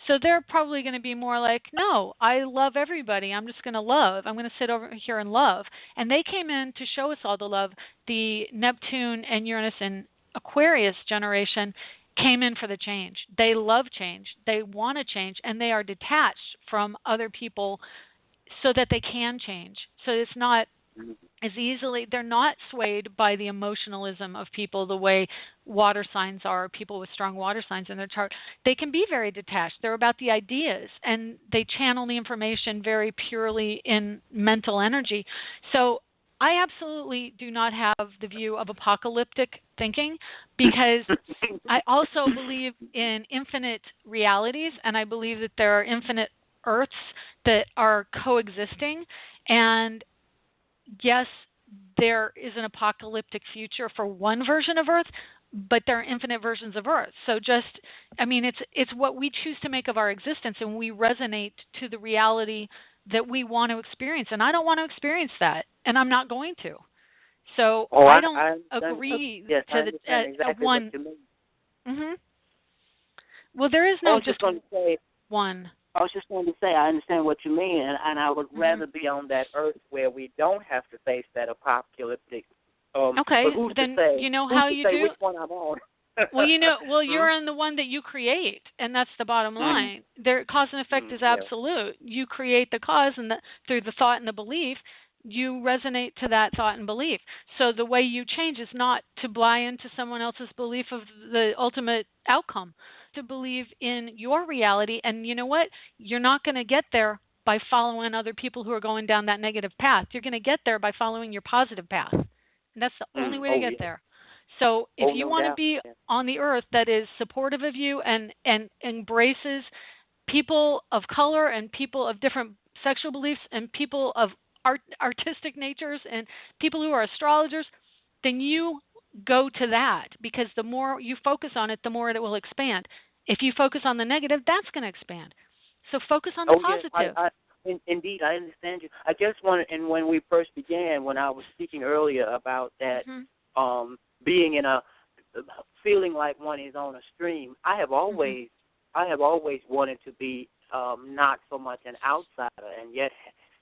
So they're probably going to be more like, no, I love everybody. I'm just going to love. I'm going to sit over here and love. And they came in to show us all the love. The Neptune and Uranus and Aquarius generation came in for the change. They love change. They want to change, and they are detached from other people so that they can change. So it's not as easily, they're not swayed by the emotionalism of people the way water signs are, people with strong water signs in their chart. They can be very detached. They're about the ideas, and they channel the information very purely in mental energy. So I absolutely do not have the view of apocalyptic thinking, because I also believe in infinite realities, and I believe that there are infinite Earths that are coexisting. And yes, there is an apocalyptic future for one version of Earth, but there are infinite versions of Earth. So it's what we choose to make of our existence, and we resonate to the reality that we want to experience. And I don't want to experience that, and I'm not going to. So I don't agree to exactly one. What you mean. Mm-hmm. Well, there is no just one. I was just going to say, I understand what you mean, and I would rather be on that Earth where we don't have to face that apocalyptic. Okay, but who's then to say, you know how you do. Which one I'm on? You're in the one that you create, and that's the bottom line. Their cause and effect is absolute. You create the cause, and through the thought and the belief, you resonate to that thought and belief. So the way you change is not to buy into someone else's belief of the ultimate outcome, to believe in your reality. And you know what? You're not going to get there by following other people who are going down that negative path. You're going to get there by following your positive path. And that's the only way to get there. So if you want to be on the Earth that is supportive of you and embraces people of color and people of different sexual beliefs and people of artistic natures and people who are astrologers, then you go to that, because the more you focus on it, the more it will expand. If you focus on the negative, that's going to expand. So focus on the positive. Indeed, I understand you. I just wanted, and when we first began, when I was speaking earlier about that, being in a feeling like one is on a stream, I have always wanted to be not so much an outsider, and yet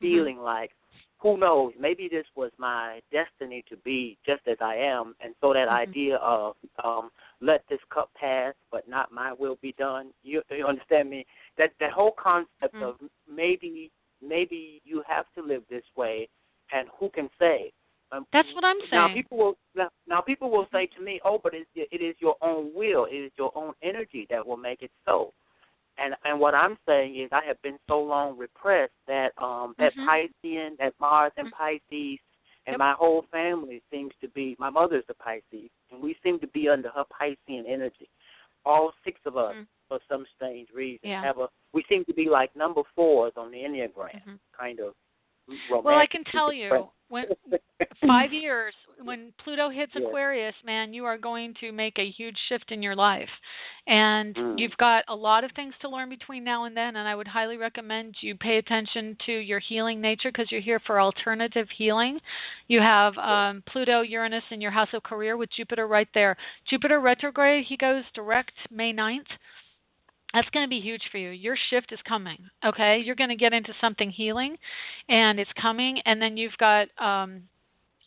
feeling like, who knows, maybe this was my destiny to be just as I am. And so that idea of let this cup pass, but not my will be done, you understand me? That whole concept of maybe you have to live this way, and who can say? That's what I'm saying. Now people will say to me, oh, but it is your own will, it is your own energy that will make it so. And what I'm saying is, I have been so long repressed that that Piscean, that Mars and Pisces, and my whole family seems to be, my mother's a Pisces, and we seem to be under her Piscean energy. All six of us, for some strange reason, we seem to be like number 4s on the Enneagram, kind of romantic. Well, I can tell you, when 5 years, when Pluto hits Yes. Aquarius, man, you are going to make a huge shift in your life. And Mm. you've got a lot of things to learn between now and then, and I would highly recommend you pay attention to your healing nature because you're here for alternative healing. You have Pluto, Uranus in your house of career with Jupiter right there. Jupiter retrograde, he goes direct May 9th. That's going to be huge for you. Your shift is coming, okay? You're going to get into something healing, and it's coming. And then you've got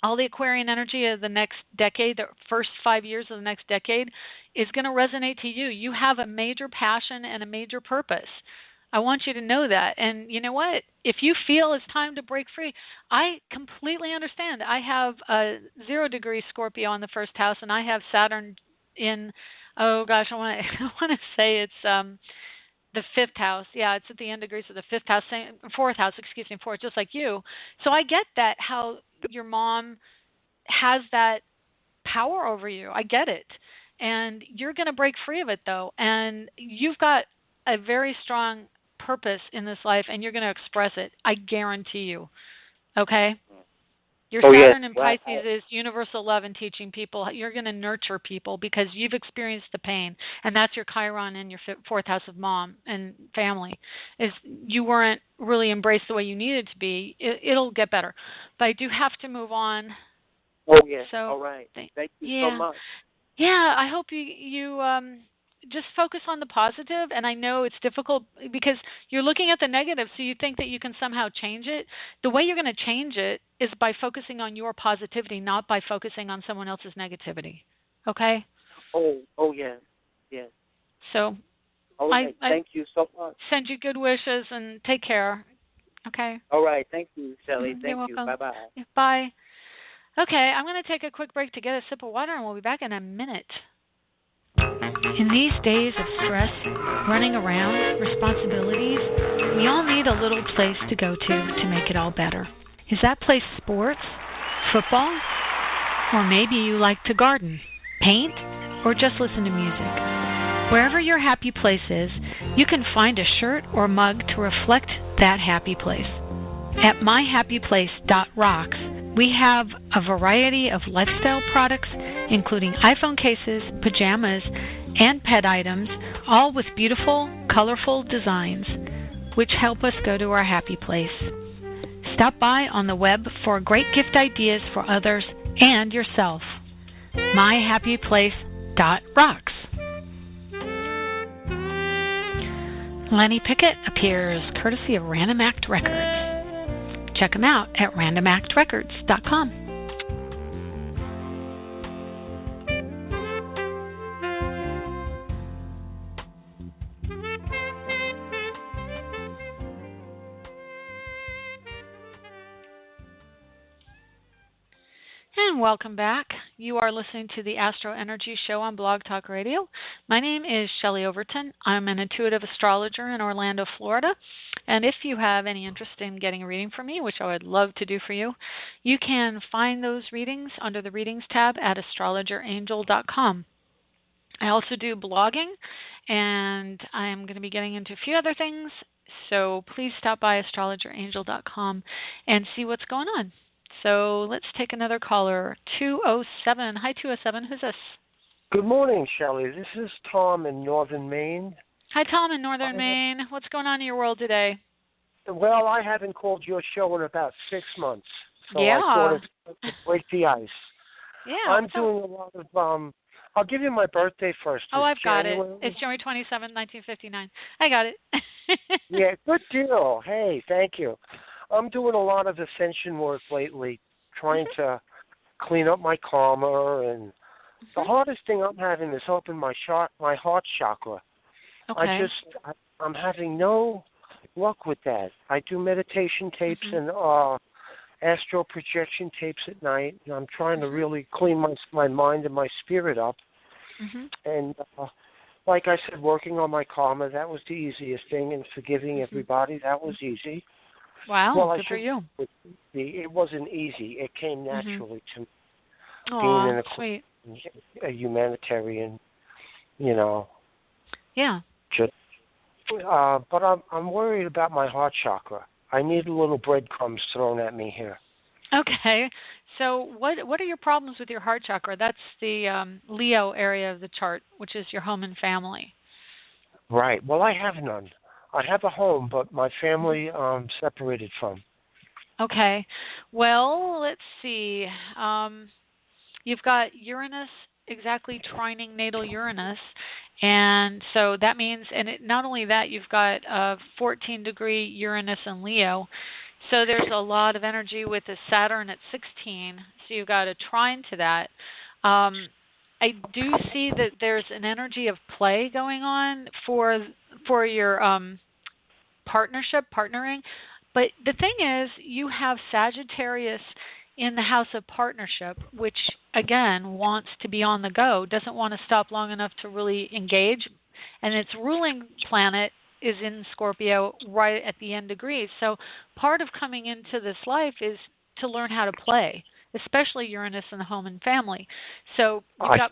all the Aquarian energy of the next decade, the first 5 years of the next decade, is going to resonate to you. You have a major passion and a major purpose. I want you to know that. And you know what? If you feel it's time to break free, I completely understand. I have a 0-degree Scorpio in the first house, and I have Saturn in, oh gosh, I want to say it's the fifth house. Yeah, it's at the end degrees of the fifth house, fourth house, fourth, just like you. So I get that, how your mom has that power over you. I get it. And you're going to break free of it, though. And you've got a very strong purpose in this life, and you're going to express it. I guarantee you. Okay? Your Saturn in Pisces is universal love and teaching people. You're going to nurture people because you've experienced the pain, and that's your Chiron in your fourth house of mom and family. Is you weren't really embraced the way you needed to be. It'll get better, but I do have to move on. Oh yes. So, all right. Thank you yeah, so much. Yeah, I hope you just focus on the positive, and I know it's difficult because you're looking at the negative, so you think that you can somehow change it. The way you're going to change it is by focusing on your positivity, not by focusing on someone else's negativity. Okay? Oh yes. Yes. So All right. Thank you so much. Send you good wishes and take care. Okay? All right. Thank you, Shelley. You're Thank you. welcome. Bye-bye. Bye. Okay, I'm going to take a quick break to get a sip of water, and we'll be back in a minute. In these days of stress, running around, responsibilities, we all need a little place to go to make it all better. Is that place sports, football, or maybe you like to garden, paint, or just listen to music? Wherever your happy place is, you can find a shirt or mug to reflect that happy place. At myhappyplace.rocks, we have a variety of lifestyle products, including iPhone cases, pajamas, and pet items, all with beautiful, colorful designs, which help us go to our happy place. Stop by on the web for great gift ideas for others and yourself. myhappyplace.rocks. Lenny Pickett appears courtesy of Random Act Records. Check them out at randomactrecords.com. And welcome back. You are listening to the AstroEnergy Show on Blog Talk Radio. My name is Shelley Overton. I'm an intuitive astrologer in Orlando, Florida. And if you have any interest in getting a reading from me, which I would love to do for you, you can find those readings under the Readings tab at astrologerangel.com. I also do blogging, and I'm going to be getting into a few other things, so please stop by astrologerangel.com and see what's going on. So let's take another caller, 207. Hi, 207. Who's this? Good morning, Shelley. This is Tom in northern Maine. Hi, Tom in northern Maine. What's going on in your world today? Well, I haven't called your show in about 6 months, so yeah. I thought it's to break the ice. Yeah. I'm doing a lot of, I'll give you my birthday first. Oh, I've got it. January. It's January 27, 1959. I got it. Yeah, good deal. Hey, thank you. I'm doing a lot of ascension work lately, trying to clean up my karma, and the hardest thing I'm having is open my heart chakra. Okay. I'm having no luck with that. I do meditation tapes and astral projection tapes at night, and I'm trying to really clean my mind and my spirit up. And like I said, working on my karma, that was the easiest thing, and forgiving everybody, that was easy. Wow, well, good for you. It wasn't easy. It came naturally to me. Being sweet. A humanitarian, you know. Yeah. Just, but I'm worried about my heart chakra. I need little breadcrumbs thrown at me here. Okay. So what are your problems with your heart chakra? That's the Leo area of the chart, which is your home and family. Right. Well, I have none. I have a home, but my family separated from. Okay. Well, let's see. You've got Uranus exactly trining natal Uranus. And so that means, and not only that, you've got 14-degree Uranus in Leo. So there's a lot of energy with the Saturn at 16. So you've got a trine to that. I do see that there's an energy of play going on for your partnering. But the thing is, you have Sagittarius in the house of partnership, which again wants to be on the go, doesn't want to stop long enough to really engage, and its ruling planet is in Scorpio right at the end degrees. So part of coming into this life is to learn how to play, especially Uranus in the home and family. So you've got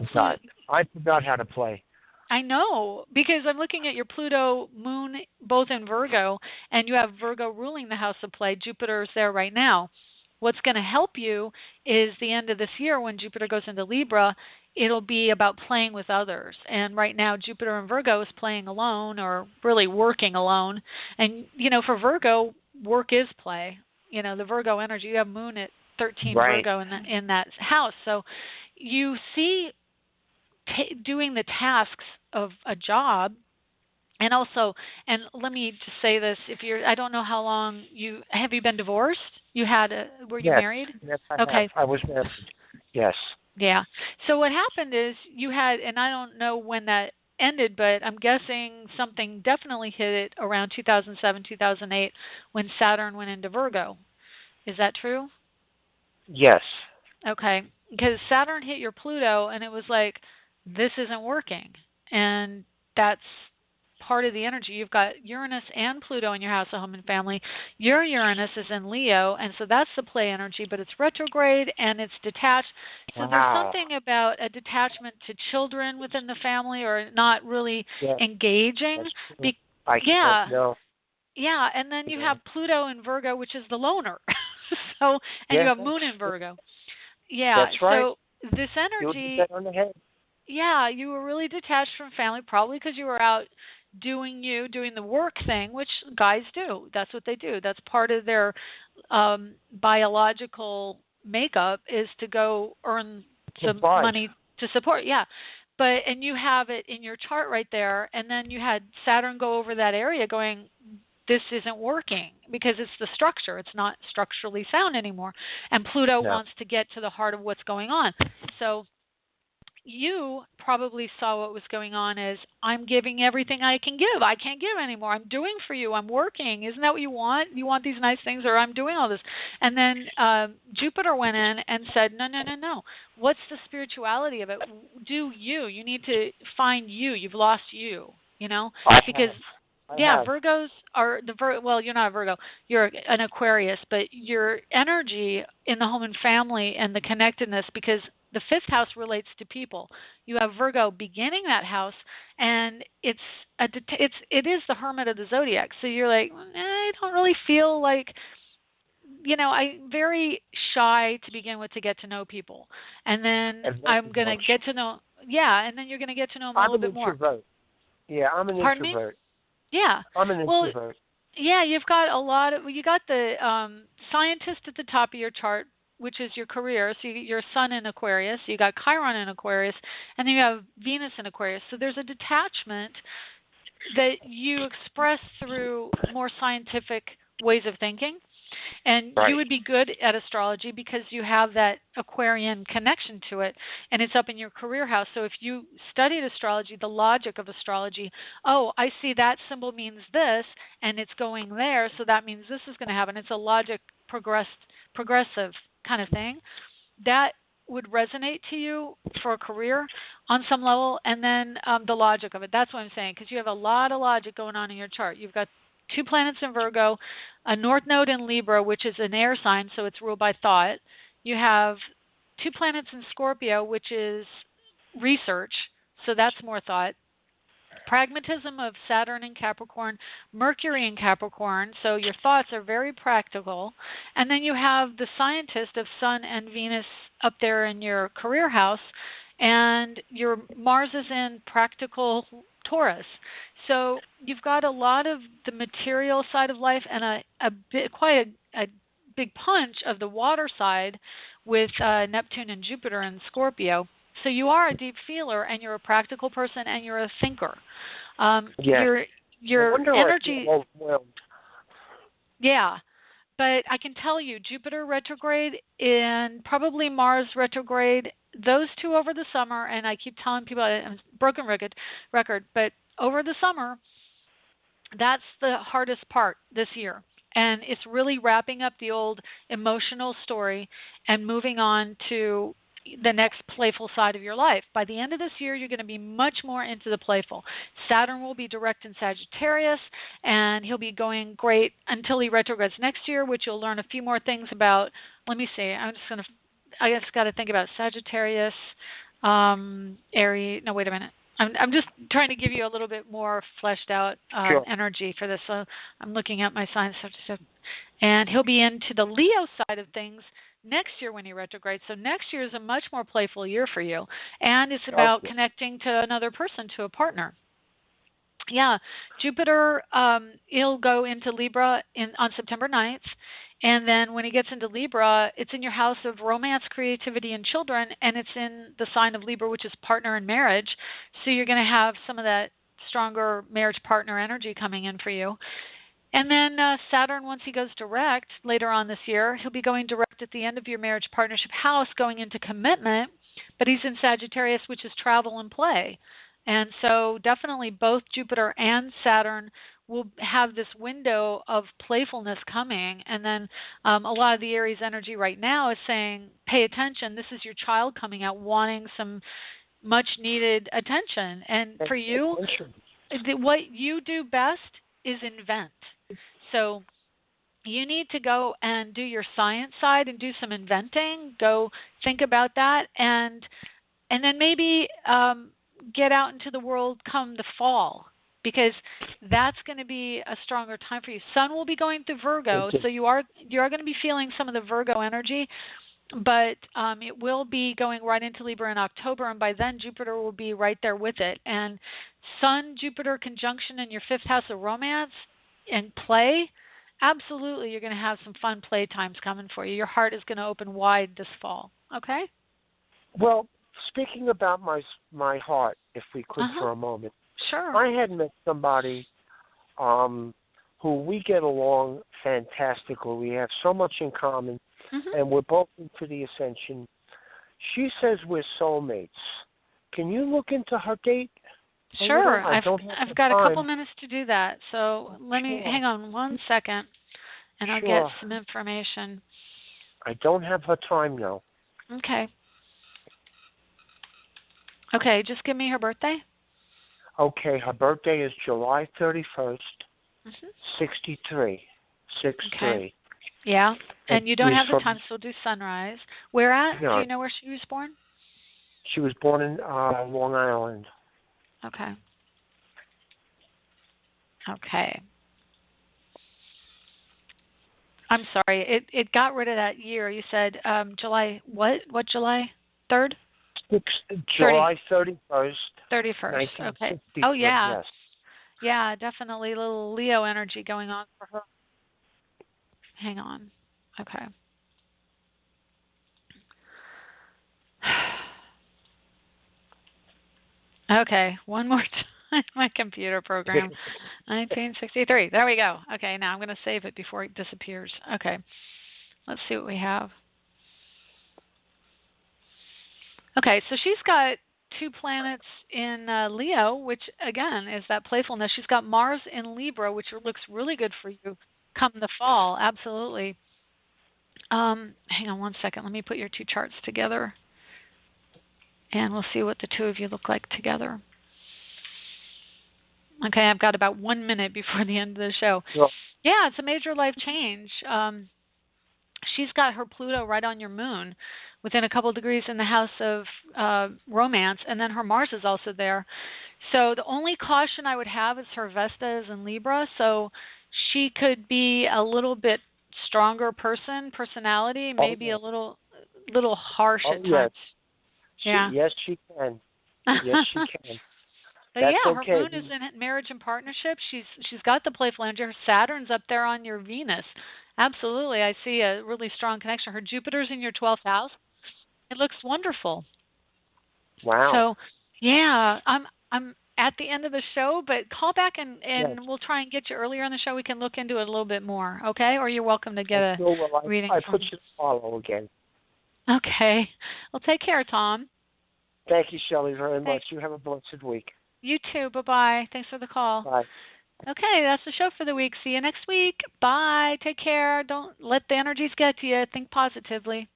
I forgot how to play. I know, because I'm looking at your Pluto moon both in Virgo, and you have Virgo ruling the house of play. Jupiter is there right now. What's going to help you is the end of this year when Jupiter goes into Libra, it'll be about playing with others. And right now Jupiter in Virgo is playing alone or really working alone. And, for Virgo, work is play. The Virgo energy, you have moon at 13 right. Virgo in that house. So you see doing the tasks of a job, and also, and let me just say this: I don't know how long have you been divorced? Were you married? Yes, I okay. have. I was married. Yes. Yeah. So what happened is you had, and I don't know when that ended, but I'm guessing something definitely hit it around 2007, 2008, when Saturn went into Virgo. Is that true? Yes. Okay, because Saturn hit your Pluto, and it was like, this isn't working. And that's part of the energy. You've got Uranus and Pluto in your house of home and family. Your Uranus is in Leo, and so that's the play energy, but it's retrograde and it's detached. So there's something about a detachment to children within the family, or not really engaging. Yeah, and then you have Pluto in Virgo, which is the loner. And you have Moon in Virgo. Yeah, that's right. So this energy, you hit that on the head. Yeah, you were really detached from family, probably because you were out doing the work thing, which guys do. That's what they do. That's part of their biological makeup, is to go earn some money to support. Yeah. And you have it in your chart right there, and then you had Saturn go over that area going, this isn't working, because it's the structure. It's not structurally sound anymore. And Pluto wants to get to the heart of what's going on. So you probably saw what was going on as, I'm giving everything I can give. I can't give anymore. I'm doing for you. I'm working. Isn't that what you want? You want these nice things, or I'm doing all this. And then Jupiter went in and said, no. What's the spirituality of it? Do you. You need to find you. You've lost you, because... Virgos are well, you're not a Virgo, you're an Aquarius, but your energy in the home and family and the connectedness, because the fifth house relates to people. You have Virgo beginning that house, and it is the hermit of the zodiac. So you're like, I don't really feel like, I'm very shy to begin with, to get to know people, and then I'm going to get to know, and then you're going to get to know them a little bit more. Yeah, I'm an Pardon introvert. Me? Yeah. I'm an introvert. Yeah, you've got you got the scientist at the top of your chart, which is your career. So you get your sun in Aquarius, you got Chiron in Aquarius, and then you have Venus in Aquarius. So there's a detachment that you express through more scientific ways of thinking. And you would be good at astrology because you have that Aquarian connection to it, and it's up in your career house. So if you studied astrology, the logic of astrology, I see that symbol means this, and it's going there, so that means this is going to happen. It's a logic progressive kind of thing. That would resonate to you for a career on some level, and then the logic of it. That's what I'm saying, because you have a lot of logic going on in your chart. You've got 2 planets in Virgo, a North Node in Libra, which is an air sign, so it's ruled by thought. You have 2 planets in Scorpio, which is research, so that's more thought. pragmatism of Saturn in Capricorn, Mercury in Capricorn, so your thoughts are very practical. And then you have the scientist of Sun and Venus up there in your career house, and your Mars is in practical Taurus. So you've got a lot of the material side of life and quite a big punch of the water side with Neptune and Jupiter and Scorpio. So you are a deep feeler, and you're a practical person, and you're a thinker. Your energy. Yeah, but I can tell you, Jupiter retrograde and probably Mars retrograde, those two over the summer, and I keep telling people I'm broken record, but over the summer, that's the hardest part this year. And it's really wrapping up the old emotional story and moving on to the next playful side of your life. By the end of this year, you're going to be much more into the playful. Saturn will be direct in Sagittarius, and he'll be going great until he retrogrades next year, which you'll learn a few more things about. Let me see. I just got to think about Sagittarius, Aries. No, wait a minute. I'm just trying to give you a little bit more fleshed out energy for this. So I'm looking at my signs, and he'll be into the Leo side of things next year when he retrogrades. So next year is a much more playful year for you, and it's about connecting to another person, to a partner. Yeah, Jupiter, he'll go into Libra on September 9th. And then when he gets into Libra, it's in your house of romance, creativity, and children, and it's in the sign of Libra, which is partner and marriage. So you're going to have some of that stronger marriage partner energy coming in for you. And then Saturn, once he goes direct later on this year, he'll be going direct at the end of your marriage partnership house, going into commitment, but he's in Sagittarius, which is travel and play. And so definitely both Jupiter and Saturn will have this window of playfulness coming. And then a lot of the Aries energy right now is saying, pay attention. This is your child coming out wanting some much needed attention. And for you, what you do best is invent. So you need to go and do your science side and do some inventing. Go think about that. And then maybe get out into the world come the fall, because that's going to be a stronger time for you. Sun will be going through Virgo, so you are going to be feeling some of the Virgo energy, but it will be going right into Libra in October, and by then Jupiter will be right there with it. And Sun-Jupiter conjunction in your fifth house of romance and play, absolutely you're going to have some fun play times coming for you. Your heart is going to open wide this fall, okay? Well, speaking about my heart, if we could for a moment. Sure. I had met somebody who we get along fantastically. We have so much in common, and we're both into the ascension. She says we're soulmates. Can you look into her date? Sure. I've got a couple minutes to do that. So let me hang on one second, and I'll get some information. I don't have her time now. Okay, just give me her birthday. Okay, her birthday is July 31st, 63. 63. Okay. Yeah, and you don't have the time, so we'll do sunrise. Where at? No. Do you know where she was born? She was born in Long Island. Okay. I'm sorry, it got rid of that year. You said July, what July 3rd? July 31st. 31st, okay. Oh, yeah. Yes. Yeah, definitely a little Leo energy going on for her. Hang on. Okay. Okay, one more time. My computer program. 1963. There we go. Okay, now I'm going to save it before it disappears. Okay. Let's see what we have. Okay, so she's got 2 planets in Leo, which, again, is that playfulness. She's got Mars in Libra, which looks really good for you come the fall. Absolutely. Hang on one second. Let me put your 2 charts together, and we'll see what the 2 of you look like together. Okay, I've got about 1 minute before the end of the show. Yeah, it's a major life change. She's got her Pluto right on your moon, within a couple degrees in the house of romance, and then her Mars is also there. So the only caution I would have is her Vesta is in Libra, so she could be a little bit stronger personality, maybe a little harsh at times. Yeah. Yes, she can. Yes, she can. But That's yeah, okay. her moon is in marriage and partnership. She's got the playful energy. Her Saturn's up there on your Venus. Absolutely, I see a really strong connection. Her Jupiter's in your 12th house. It looks wonderful. Wow. So, yeah, I'm at the end of the show, but call back and yes. we'll try and get you earlier in the show. We can look into it a little bit more, okay? Or you're welcome to get reading. I put you to follow again. Okay. Well, take care, Tom. Thank you, Shelley, very much. You have a blessed week. You too. Bye-bye. Thanks for the call. Bye. Okay, that's the show for the week. See you next week. Bye. Take care. Don't let the energies get to you. Think positively.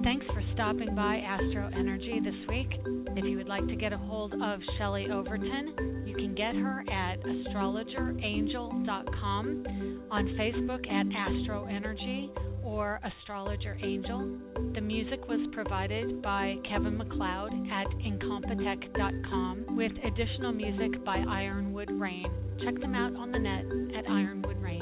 Thanks for stopping by AstroEnergy this week. If you would like to get a hold of Shelley Overton, you can get her at astrologerangel.com, on Facebook at AstroEnergy or Astrologer Angel. The music was provided by Kevin MacLeod at incompetech.com with additional music by Ironwood Rain. Check them out on the net at Ironwood Rain.